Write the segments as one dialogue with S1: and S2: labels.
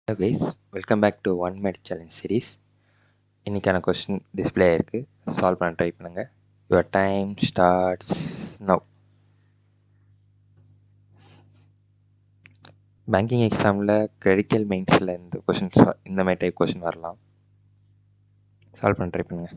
S1: Hello guys, welcome back to One Minute Challenge series. இன்னைக்கான question display ஆயிருக்கு. Solve பண்ண try பண்ணுங்க. Your time starts now. Banking எக்ஸாமில் clerical மெயின்ஸில் இந்த மாதிரி டைப் கொஸ்டின் வரலாம். சால்வ் பண்ண ட்ரை பண்ணுங்க.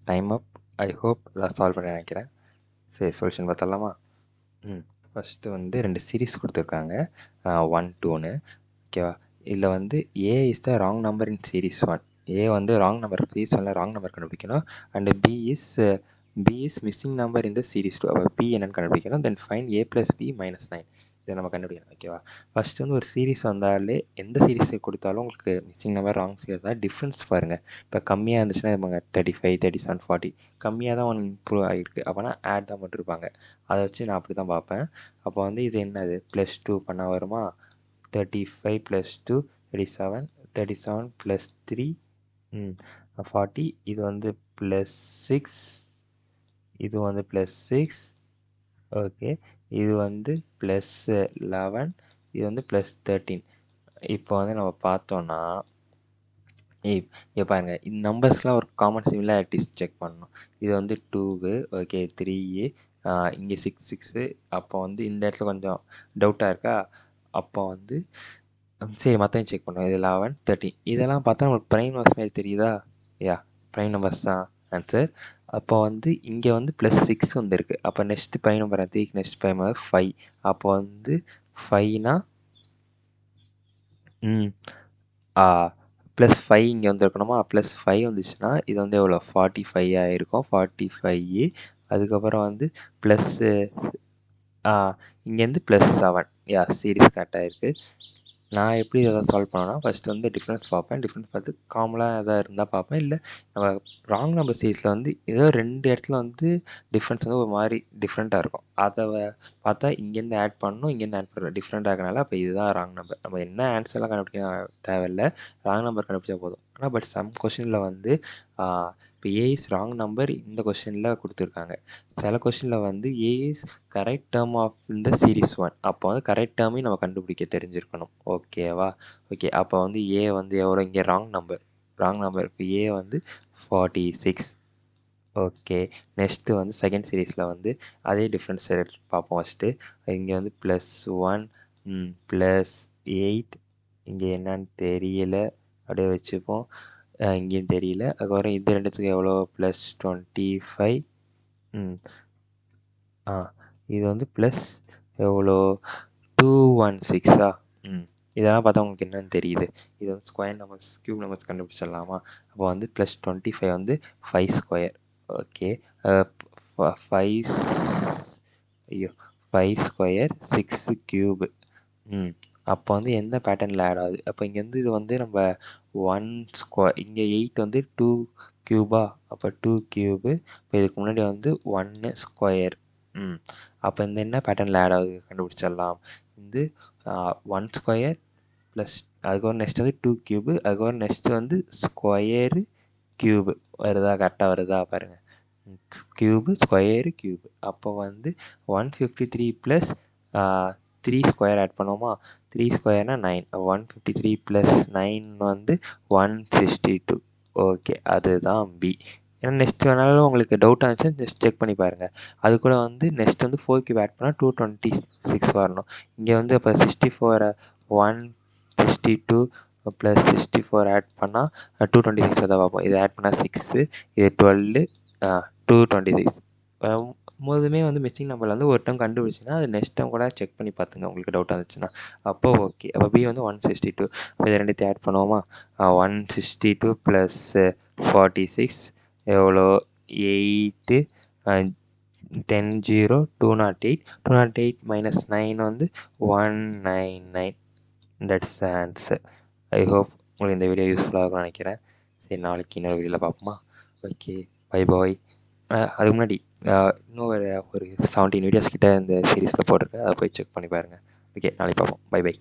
S1: Time up. ஐ ஹோப் நான் சால்வ் பண்ண நினைக்கிறேன். சரி, சொல்யூஷன் பார்த்தலாமா? ஃபஸ்ட்டு ரெண்டு சீரீஸ் கொடுத்துருக்காங்க, 1, 2ன்னு. ஓகேவா? இதில் A is the wrong number in series 1. A wrong number, series 1ல ராங் நம்பர் கண்டுபிடிக்கணும். And B is missing number இந்த சீரீஸ் 2. அப்போ பி என்னன்னு கண்டுபிடிக்கணும். தென் ஃபைன் ஏ ப்ளஸ் பி மைனஸ் 9. இதை நம்ம கண்டுபிடிக்கணும். ஓகேவா? ஃபஸ்ட்டு ஒரு சீரீஸ் வந்தாலே எந்த சீரீஸை கொடுத்தாலும் உங்களுக்கு மிஸ்ஸிங் நம்பர் ராங் சீரீஸ் தான் டிஃப்ரென்ஸ் பாருங்கள். இப்போ கம்மியாக இருந்துச்சுன்னா இவங்க 35, 37, 40 கம்மியாக தான் ஒன்று இம்ப்ரூவ் ஆகிருக்கு. அப்போனா ஆட் தான் போட்டிருப்பாங்க. அதை வச்சு நான் அப்படி தான் பார்ப்பேன். அப்போ இது என்னது +2 பண்ணால் வருமா? 35 + 2 37, 37 + 3 40. இது +6, இது +6. ஓகே, இது +11, இது +13. இப்போ நம்ம பார்த்தோன்னா பாருங்க, இந்த நம்பர்ஸ்லாம் ஒரு காமன் சிமிலாரிட்டிஸ் செக் பண்ணணும். இது 2, ஓகே, 3, இங்கே 6. அப்போ இந்த இடத்துல கொஞ்சம் டவுட்டாக இருக்கா? அப்போ சரி, மற்றையும் செக் பண்ணுவோம். இது 11, 13 இதெல்லாம் பார்த்தா நம்மளுக்கு ப்ரைம் நம்பர்ஸ் மாதிரி தெரியுதா? ப்ரைம் நம்பர்ஸ் தான் ஆன்சர். அப்போ இங்கே +6 வந்துருக்கு. அப்போ next prime number next prime number 5. அப்போ 5னா +5 இங்கே வந்துருக்கணுமா? +5 வந்துச்சுன்னா இது எவ்வளோ? 45 ஆகிருக்கும். 45. அதுக்கப்புறம் ப்ளஸ் இங்கேருந்து +7. சீரீஸ் கரெக்டாக இருக்குது. நான் எப்படி இதை சால்வ் பண்ணேன்னா, ஃபஸ்ட்டு டிஃப்ரென்ஸ் பார்ப்பேன். டிஃப்ரென்ஸ் பார்த்து காமனாக எதாவது இருந்தால் பார்ப்பேன். இல்லை நம்ம ராங் நம்பர் சீரீஸில் ஏதோ 2 இடத்துல டிஃப்ரென்ஸ் ஒரு மாதிரி டிஃப்ரெண்ட்டாக இருக்கும். அதை பார்த்தா இங்கேருந்து ஆட் பண்ணணும், இங்கேருந்து ஆட் பண்ணணும். டிஃப்ரெண்ட்டாக இருக்கனால அப்போ இதுதான் ராங் நம்பர். நம்ம என்ன ஆன்சர்லாம் கண்டுபிடிக்க தேவையில்லை, ராங் நம்பர் கண்டுபிடிச்சா போதும். ஆனால் பட் சம் கொஷினில் இப்போ ஏ இஸ் ராங் நம்பர் இந்த கொஷினில் கொடுத்துருக்காங்க. சில கொஷினில் ஏ இஸ் கரெக்ட் டேர்ம் ஆஃப் இந்த சீரீஸ் 1. அப்போ கரெக்ட் டேர்மையும் நம்ம கண்டுபிடிக்க தெரிஞ்சிருக்கணும். ஓகேவா? ஓகே, அப்போ ஏ எவ்வளோ? இங்கே ராங் நம்பர். இப்போ ஏ 46. ஓகே, நெக்ஸ்ட்டு செகண்ட் சீரீஸில் அதே டிஃப்ரென்ஸ் பார்ப்போம். ஃபஸ்ட்டு இங்கே +1, +8. இங்கே என்னன்னு தெரியல, அப்படியே வச்சுப்போம். இங்கேயும் தெரியல. அதுக்கப்புறம் இது ரெண்டுத்துக்கு எவ்வளோ? +25. இது ப்ளஸ் எவ்வளோ? 216. இதெல்லாம் பார்த்தா உங்களுக்கு என்னன்னு தெரியுது. இது ஸ்கொயர் நம்பர்ஸ், க்யூப் நம்பர்ஸ் கண்டுபிடிச்சிடலாமா? அப்போ +25 5 ஸ்கொயர். Okay, 5 square 6 cube. அப்போ எந்த பேட்டர்னில் ஆட் ஆகுது? அப்போ இங்கேருந்து இது நம்ம 1 ஸ்கொயர், இங்கே 8 2 க்யூபா? அப்போ 2 க்யூபு. இப்போ இதுக்கு முன்னாடி 1 ஸ்கொயர். அப்போ என்ன பேட்டர்னில் ஆட் ஆகுது கண்டுபிடிச்சிடலாம். 1 ஸ்கொயர் ப்ளஸ் அதுக்கப்புறம் நெக்ஸ்ட் 2 க்யூபு. அதுக்கப்புறம் நெக்ஸ்ட் ஸ்கொயரு க்யூபு. வருதா? கரெக்டாக வருதா பாருங்கள். Cube square cube. அப்போ 153 + 3 ஸ்கொயர் ஆட் பண்ணுவோமா? 3 ஸ்கொயர்னா 9. 153 + 9 162. ஓகே, அதுதான் பி. ஏன்னா நெக்ஸ்ட் வேணாலும் உங்களுக்கு டவுட்டாக இருந்துச்சு, ஜஸ்ட் செக் பண்ணி பாருங்கள். அது கூட நெக்ஸ்ட் 4 க்யூப் ஆட் பண்ணால் 226 வரணும். இங்கே அப்போ 64 162 + 64 ஆட் பண்ணால் 226 தான் பார்ப்போம். இதை ஆட் பண்ணால் 6, இது 12, 226. எப்போதுமே வந்து மிஸ்ஸிங் நம்பரில் வந்து ஒரு டைம் கண்டுபிடிச்சிங்கன்னா அது நெக்ஸ்ட் டைம் கூட செக் பண்ணி பார்த்துங்க உங்களுக்கு டவுட்டாக இருந்துச்சுன்னா. அப்போ ஓகே. அப்போ பி வந்து 162. அப்போ இது ரெண்டுத்தையும் ஆட் பண்ணுவோமா? 162 ப்ளஸ் 46 எவ்வளோ? 8 10 0 208. 208 மைனஸ் 9 வந்து 199. That's the answer. I hope உங்களுக்கு இந்த வீடியோ யூஸ்ஃபுல்லாக இருக்கும்னு நினைக்கிறேன். சரி, நாளைக்கு இன்னொரு வீடியோவில் பார்ப்போமா? Okay, bye bye. அதுக்கு முன்னாடி இன்னும் ஒரு 17 வீடியோஸ் கிட்ட இந்த சீரீஸில் போட்டிருக்கேன். அதை போய் செக் பண்ணி பாருங்கள். ஓகே, நாளைக்கு பார்ப்போம். Bye by.